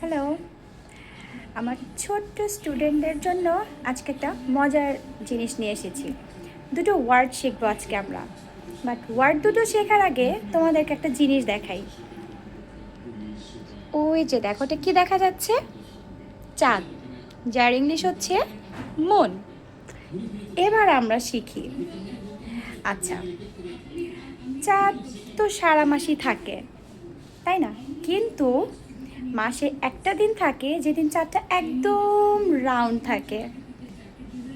Hello, আমার ছোট্ট স্টুডেন্টদের জন্য আজকে একটা মজার জিনিস নিয়ে এসেছি। দুটো ওয়ার্ড শিখবো আজকে আমরা। বাট ওয়ার্ড দুটো শেখার আগে তোমাদেরকে একটা জিনিস দেখাই। ওই যে দেখো, ওটা কি দেখা যাচ্ছে? চাঁদ, যার ইংলিশ হচ্ছে মুন। এবার আমরা শিখি। আচ্ছা, চাঁদ তো সারা মাসই থাকে, তাই না? কিন্তু মাসে একটা দিন থাকে যেদিন চাঁদটা একদম রাউন্ড থাকে।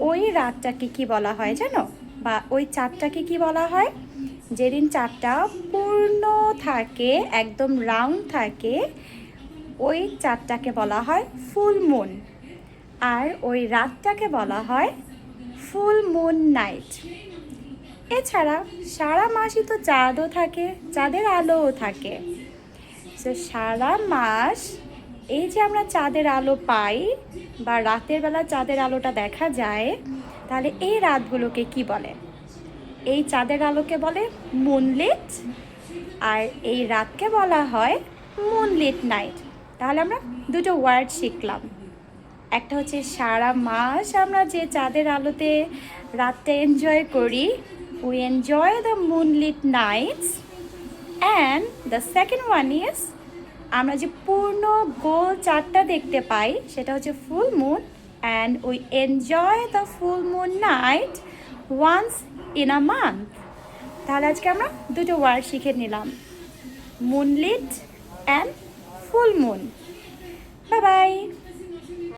ওই রাতটাকে কি বলা হয় জানো? বা ওই চাঁদটাকে কি বলা হয়? যেদিন চাঁদটা পূর্ণ থাকে, একদম রাউন্ড থাকে, ওই চাঁদটাকে বলা হয় ফুল মুন। আর ওই রাতটাকে বলা হয় ফুল মুন নাইট। এছাড়া সারা মাসই তো চাঁদও থাকে, চাঁদের আলোও থাকে। তো সারা মাস এই যে আমরা চাঁদের আলো পাই বা রাতের বেলা চাঁদের আলোটা দেখা যায়, তাহলে এই রাতগুলোকে কি বলে? এই চাঁদের আলোকে বলে মুনলিট, আর এই রাতকে বলা হয় মুনলিট নাইট। তাহলে আমরা দুটো ওয়ার্ড শিখলাম। একটা হচ্ছে সারা মাস আমরা যে চাঁদের আলোতে রাতটা এনজয় করি, we enjoy the moonlit nights. And the second one is, আমরা যে পূর্ণ গোল চাঁদটা দেখতে পাই সেটা হচ্ছে full moon, and we enjoy the full moon night once in a month. তাহলে আজকে আমরা দুটো ওয়ার্ড শিখে নিলাম, moonlit and full moon. Bye by.